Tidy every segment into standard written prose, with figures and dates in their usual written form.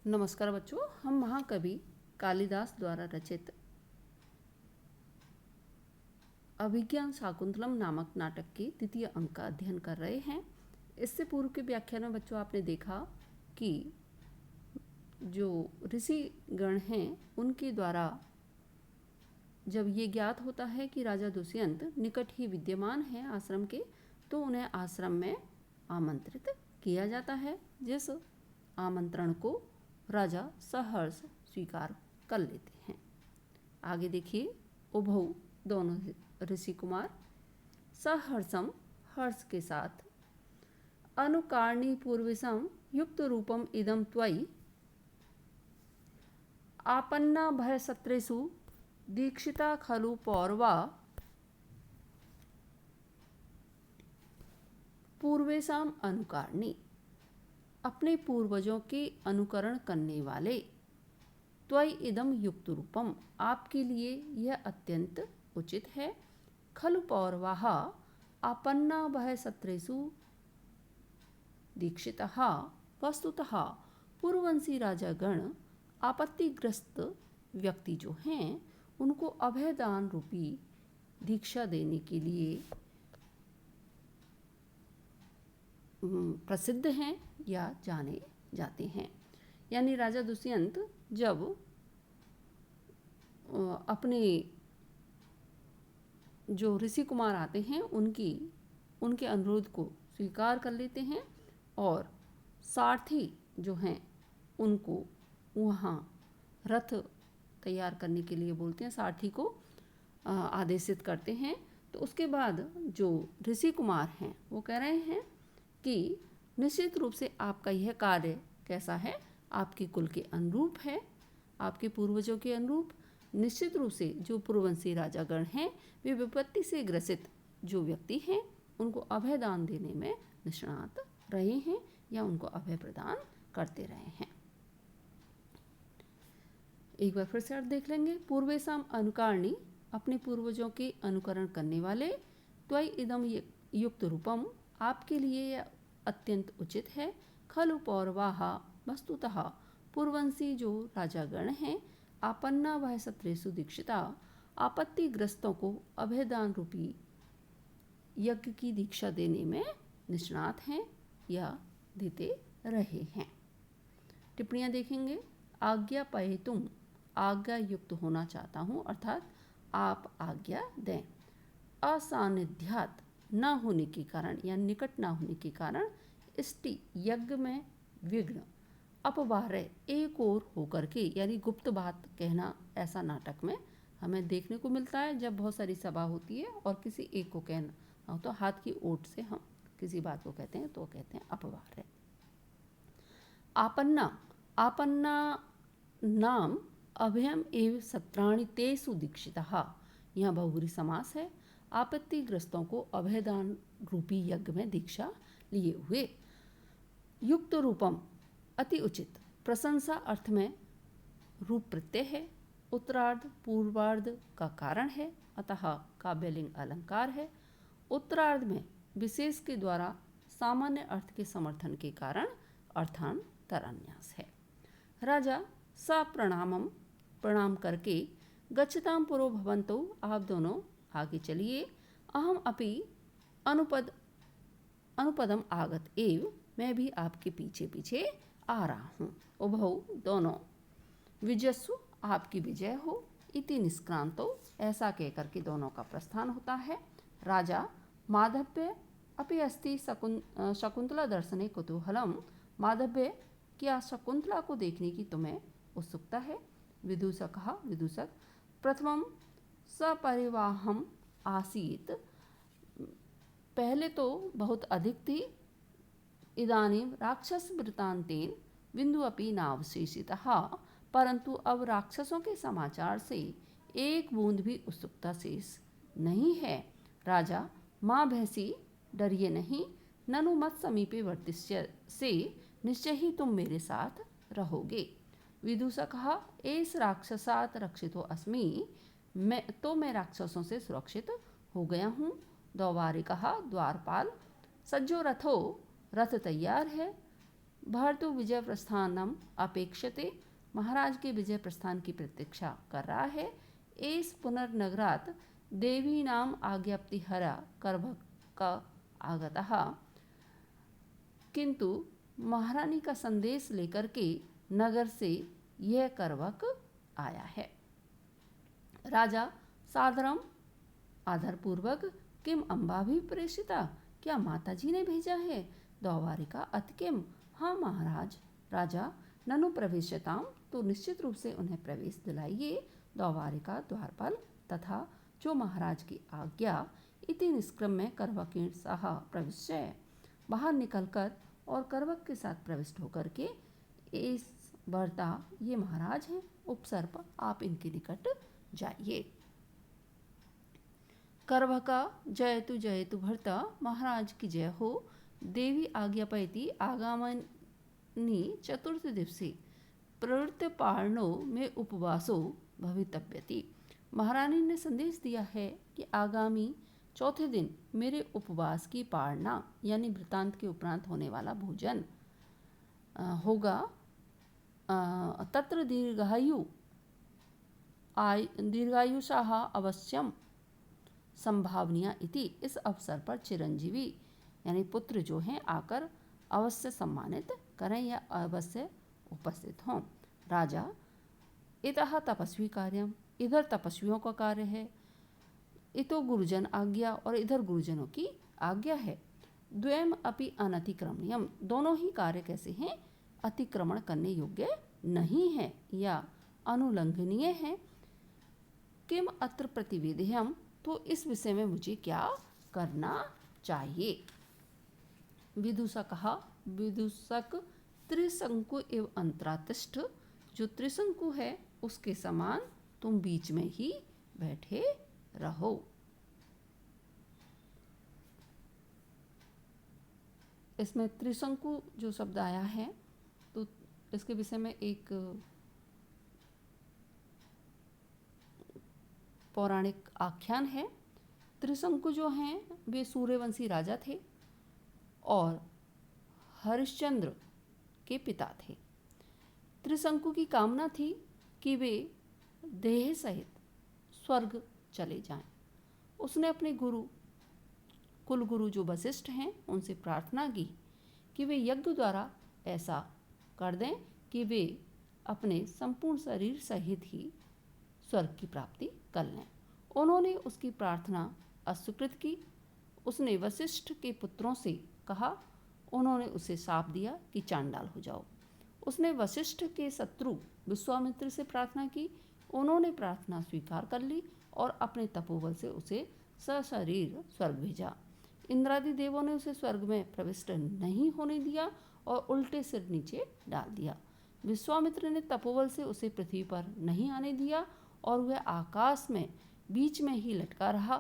नमस्कार बच्चों, हम महाकवि कालिदास द्वारा रचित अभिज्ञान शाकुंतलम नामक नाटक के द्वितीय अंक का अध्ययन कर रहे हैं। इससे पूर्व के व्याख्यान में बच्चों आपने देखा कि जो ऋषि गण हैं उनके द्वारा जब ये ज्ञात होता है कि राजा दुष्यंत निकट ही विद्यमान है आश्रम के, तो उन्हें आश्रम में आमंत्रित किया जाता है, जिस आमंत्रण को राजा सहर्ष स्वीकार कर लेते हैं। आगे देखिए, उभौ दोनों ऋषि कुमार सहर्षम हर्ष के साथ अनुकारणी पूर्विशम युक्त रूपम इदम त्वयि आपन्ना भय सत्रेषु दीक्षिता खलु पौरवा पूर्वेशम अनुकारणी, अपने पूर्वजों के अनुकरण करने वाले, त्वयि इदम युक्त रूपम, आपके लिए यह अत्यंत उचित है, खलु पौरवाः आपन्ना भय सत्रेषु दीक्षितः, वस्तुतः पूर्ववंशी राजागण आपत्तिग्रस्त व्यक्ति जो हैं उनको अभयदान रूपी दीक्षा देने के लिए प्रसिद्ध हैं या जाने जाते हैं। यानी राजा दुष्यंत जब अपने जो ऋषि कुमार आते हैं उनके अनुरोध को स्वीकार कर लेते हैं और सारथी जो हैं उनको वहाँ रथ तैयार करने के लिए बोलते हैं, सारथी को आदेशित करते हैं। तो उसके बाद जो ऋषि कुमार हैं वो कह रहे हैं कि निश्चित रूप से आपका यह कार्य कैसा है, आपके कुल के अनुरूप है, आपके पूर्वजों के अनुरूप। निश्चित रूप से जो पूर्ववंशी राजागण हैं वे विपत्ति से ग्रसित जो व्यक्ति हैं उनको अभय दान देने में निष्णात रहे हैं या उनको अभय प्रदान करते रहे हैं। एक बार फिर से अर्थ देख लेंगे। पूर्वेशम अनुकारणी, अपने पूर्वजों के अनुकरण करने वाले, त्वयि इदम युक्त रूपम, आपके लिए यह अत्यंत उचित है, खलु पौरवाः, वस्तुतः पूर्ववंशी जो राजागण हैं, आपन्ना भय सत्रेषु दीक्षिता, आपत्तिग्रस्तों को अभयदान रूपी यज्ञ की दीक्षा देने में निष्णात हैं या देते रहे हैं। टिप्पणियाँ देखेंगे। आज्ञा पयितुम, आज्ञा युक्त होना चाहता हूँ, अर्थात आप आज्ञा दें। असान्निध्यात, न होने के कारण या निकट न होने के कारण, इष्टि यज्ञ में विघ्न, अपवार्य एक और होकर के, यानी गुप्त बात कहना ऐसा नाटक में हमें देखने को मिलता है। जब बहुत सारी सभा होती है और किसी एक को कहना हो तो हाथ की ओट से हम किसी बात को कहते हैं तो कहते हैं अपवार्य। आपन्ना, आपन्ना नाम अभयम एव सत्राणि तेषु दीक्षितः, यहाँ बहुब्री समास है। आपत्तिग्रस्तों को अभयदान रूपी यज्ञ में दीक्षा लिए हुए। युक्त रूपम, अति उचित, प्रशंसा अर्थ में रूप प्रत्यय है। उत्तरार्ध पूर्वार्ध का कारण है, अतः काव्यलिंग अलंकार है। उत्तरार्ध में विशेष के द्वारा सामान्य अर्थ के समर्थन के कारण अर्थांतरन्यास है। राजा स प्रणामम, प्रणाम करके, गच्छताम पुरो भवन्तौ, आप दोनों आगे चलिए, अहम अपि अनुपदम आगत एव, मैं भी आपके पीछे पीछे आ रहा हूँ। उभौ दोनों, विजस्सु, आपकी विजय हो, इति निष्क्रांतो, ऐसा कहकर के दोनों का प्रस्थान होता है। राजा माधव्य अपि अस्ति शकुंतला दर्शने कुतूहलम, माधव्य, क्या शकुंतला को देखने की तुम्हें उत्सुकता है। विदूषकः, विदूषक, प्रथमम सपरिवाहम आसीत, पहले तो बहुत अधिक थी, इदानीं राक्षस वृत्तांतेन बिंदु अपि नावशेषितः, परंतु अब राक्षसों के समाचार से एक बूंद भी उत्सुकता शेष नहीं है। राजा माँ भैंसी, डरिए नहीं, ननु मत समीपे वर्तिष्य, से निश्चय ही तुम मेरे साथ रहोगे। विदूषकः, एष राक्षसात् रक्षितो अस्मि, मैं राक्षसों से सुरक्षित हो गया हूँ। द्वारिकः, द्वारपाल, सज्जो रथो, रथ तैयार है। भर्तु विजय प्रस्थानम अपेक्षते, महाराज के विजय प्रस्थान की प्रतीक्षा कर रहा है। एस पुनर्नगरात देवी नाम आज्ञप्तिहरा करभक्क आगतः, किंतु महारानी का संदेश लेकर के नगर से यह करभक्क आया है। राजा सादरम आदरपूर्वक, किम अम्बा भी प्रेषिता, क्या माता जी ने भेजा है। द्वारिका अति किम, हाँ महाराज। राजा ननु प्रवेशताम, तो निश्चित रूप से उन्हें प्रवेश दिलाइए। द्वारिका द्वारपाल तथा जो महाराज की आज्ञा। इति निष्क्रम में करवकेण सह प्रविश्य, बाहर निकलकर और करवक के साथ प्रविष्ट होकर के इस भर्ता, ये महाराज हैं, उपसर्प, आप इनके निकट जाइए। करभका जयतु भर्ता, महाराज की जय हो। देवी आज्ञापयति आगामनी चतुर्थ दिवसे प्रवृत्त पारणो में उपवासो भवितव्यति, महारानी ने संदेश दिया है कि आगामी चौथे दिन मेरे उपवास की पारणा यानी वृतांत के उपरांत होने वाला भोजन होगा। तत्र दीर्घायुषाः अवश्यम संभावनीय इति, इस अवसर पर चिरंजीवी यानी पुत्र जो हैं आकर अवश्य सम्मानित करें या अवश्य उपस्थित हों। राजा इतः तपस्वी कार्यम, इधर तपस्वियों का कार्य है। इतो गुरुजन आज्ञा, और इधर गुरुजनों की आज्ञा है। द्वयम अपि अनतिक्रमणीयम, दोनों ही कार्य कैसे हैं, अतिक्रमण करने योग्य नहीं है या अनुलंघनीय है। किम अत्र प्रतिवेद्यम, तो इस विषय में मुझे क्या करना चाहिए। विदूषक, विदूषक त्रिशंकु एव अंतरातिष्ठ, जो त्रिशंकु है उसके समान तुम बीच में ही बैठे रहो। इसमें त्रिशंकु जो शब्द आया है तो इसके विषय में एक पौराणिक आख्यान है। त्रिशंकु जो हैं वे सूर्यवंशी राजा थे और हरिश्चंद्र के पिता थे। त्रिशंकु की कामना थी कि वे देह सहित स्वर्ग चले जाएं। उसने अपने गुरु, कुलगुरु जो वशिष्ठ हैं, उनसे प्रार्थना की कि वे यज्ञ द्वारा ऐसा कर दें कि वे अपने संपूर्ण शरीर सहित ही स्वर्ग की प्राप्ति कर लें। उन्होंने उसकी प्रार्थना अस्वीकृत की। उसने वशिष्ठ के पुत्रों से कहा, उन्होंने उसे शाप दिया कि चांडाल हो जाओ। उसने वशिष्ठ के शत्रु विश्वामित्र से प्रार्थना की। उन्होंने प्रार्थना स्वीकार कर ली और अपने तपोबल से उसे सशरीर स्वर्ग भेजा। इंद्रादि देवों ने उसे स्वर्ग में प्रविष्ट नहीं होने दिया और उल्टे सिर नीचे डाल दिया। विश्वामित्र ने तपोबल से उसे पृथ्वी पर नहीं आने दिया और वह आकाश में बीच में ही लटका रहा,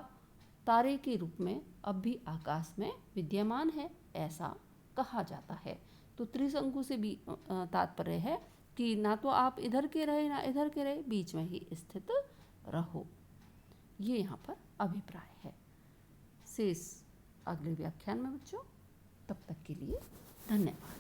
तारे के रूप में अब भी आकाश में विद्यमान है, ऐसा कहा जाता है। तो त्रिशंकु से भी तात्पर्य है कि ना तो आप इधर के रहे ना इधर के रहे, बीच में ही स्थित रहो। ये यहाँ पर अभिप्राय है। शेष अगले व्याख्यान में बच्चों, तब तक के लिए धन्यवाद।